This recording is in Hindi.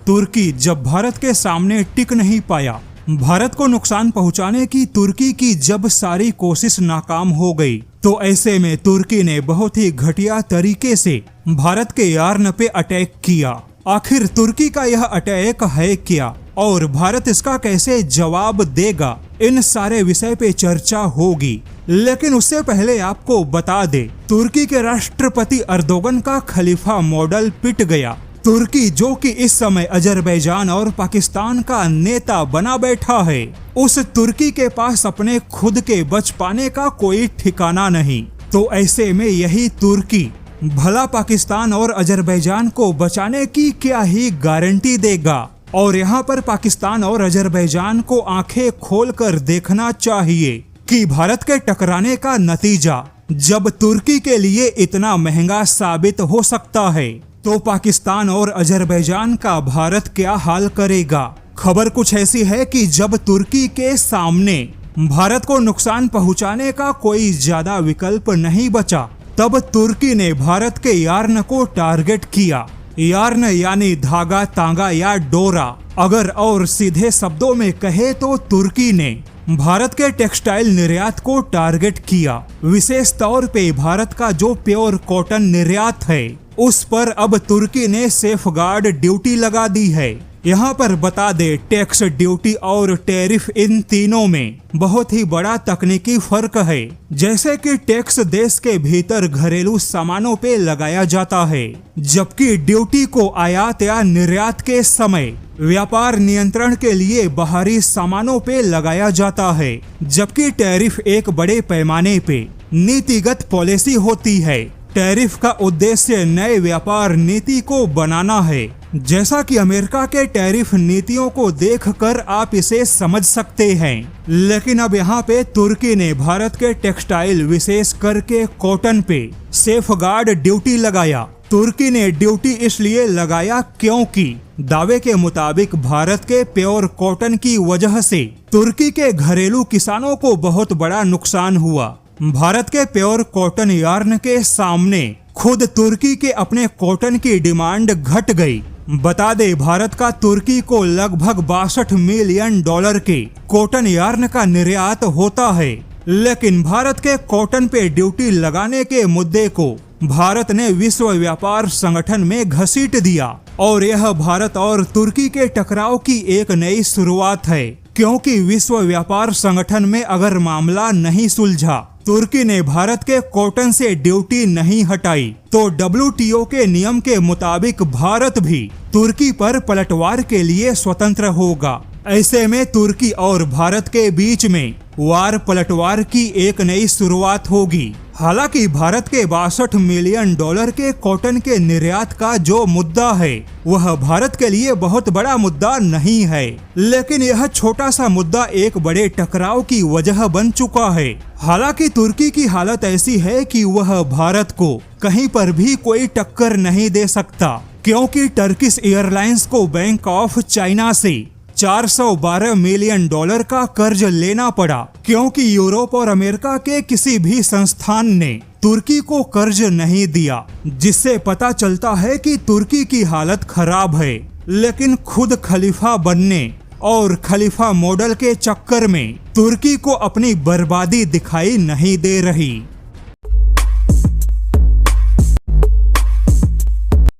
तुर्की जब भारत के सामने टिक नहीं पाया, भारत को नुकसान पहुंचाने की तुर्की की जब सारी कोशिश नाकाम हो गई, तो ऐसे में तुर्की ने बहुत ही घटिया तरीके से भारत के यार्न पे अटैक किया। आखिर तुर्की का यह अटैक है क्या और भारत इसका कैसे जवाब देगा, इन सारे विषय पे चर्चा होगी। लेकिन उससे पहले आपको बता दे, तुर्की के राष्ट्रपति अर्दोगन का खलीफा मॉडल पिट गया। तुर्की जो कि इस समय अजरबैजान और पाकिस्तान का नेता बना बैठा है, उस तुर्की के पास अपने खुद के बच पाने का कोई ठिकाना नहीं। तो ऐसे में यही तुर्की भला पाकिस्तान और अजरबैजान को बचाने की क्या ही गारंटी देगा। और यहाँ पर पाकिस्तान और अजरबैजान को आंखें खोलकर देखना चाहिए कि भारत के टकराने का नतीजा जब तुर्की के लिए इतना महंगा साबित हो सकता है, तो पाकिस्तान और अजरबैजान का भारत क्या हाल करेगा। खबर कुछ ऐसी है कि जब तुर्की के सामने भारत को नुकसान पहुंचाने का कोई ज्यादा विकल्प नहीं बचा, तब तुर्की ने भारत के यार्न को टारगेट किया। यार्न यानी धागा, तांगा या डोरा। अगर और सीधे शब्दों में कहे तो तुर्की ने भारत के टेक्सटाइल निर्यात को टारगेट किया। विशेष तौर पे भारत का जो प्योर कॉटन निर्यात है, उस पर अब तुर्की ने सेफगार्ड ड्यूटी लगा दी है। यहाँ पर बता दे, टैक्स, ड्यूटी और टैरिफ, इन तीनों में बहुत ही बड़ा तकनीकी फर्क है। जैसे कि टैक्स देश के भीतर घरेलू सामानों पे लगाया जाता है, जबकि ड्यूटी को आयात या निर्यात के समय व्यापार नियंत्रण के लिए बाहरी सामानों पे लगाया जाता है। जबकि टैरिफ एक बड़े पैमाने पे नीतिगत पॉलिसी होती है। टैरिफ का उद्देश्य नए व्यापार नीति को बनाना है। जैसा कि अमेरिका के टैरिफ नीतियों को देखकर आप इसे समझ सकते हैं। लेकिन अब यहाँ पे तुर्की ने भारत के टेक्सटाइल, विशेष करके कॉटन पे सेफगार्ड ड्यूटी लगाया। तुर्की ने ड्यूटी इसलिए लगाया क्योंकि दावे के मुताबिक भारत के प्योर कॉटन की वजह से तुर्की के घरेलू किसानों को बहुत बड़ा नुकसान हुआ। भारत के प्योर कॉटन यार्न के सामने खुद तुर्की के अपने कॉटन की डिमांड घट गई। बता दे, भारत का तुर्की को लगभग $62 मिलियन के कॉटन यार्न का निर्यात होता है। लेकिन भारत के कॉटन पे ड्यूटी लगाने के मुद्दे को भारत ने विश्व व्यापार संगठन में घसीट दिया और यह भारत और तुर्की के टकराव की एक नई शुरुआत है। क्योंकि विश्व व्यापार संगठन में अगर मामला नहीं सुलझा, तुर्की ने भारत के कॉटन से ड्यूटी नहीं हटाई, तो WTO के नियम के मुताबिक भारत भी तुर्की पर पलटवार के लिए स्वतंत्र होगा। ऐसे में तुर्की और भारत के बीच में वार पलटवार की एक नई शुरुआत होगी। हालांकि भारत के $62 मिलियन के कॉटन के निर्यात का जो मुद्दा है, वह भारत के लिए बहुत बड़ा मुद्दा नहीं है। लेकिन यह छोटा सा मुद्दा एक बड़े टकराव की वजह बन चुका है। हालांकि तुर्की की हालत ऐसी है कि वह भारत को कहीं पर भी कोई टक्कर नहीं दे सकता, क्योंकि टर्किश एयरलाइंस को बैंक ऑफ चाइना से $412 मिलियन का कर्ज लेना पड़ा, क्योंकि यूरोप और अमेरिका के किसी भी संस्थान ने तुर्की को कर्ज नहीं दिया। जिससे पता चलता है कि तुर्की की हालत खराब है। लेकिन खुद खलीफा बनने और खलीफा मॉडल के चक्कर में तुर्की को अपनी बर्बादी दिखाई नहीं दे रही।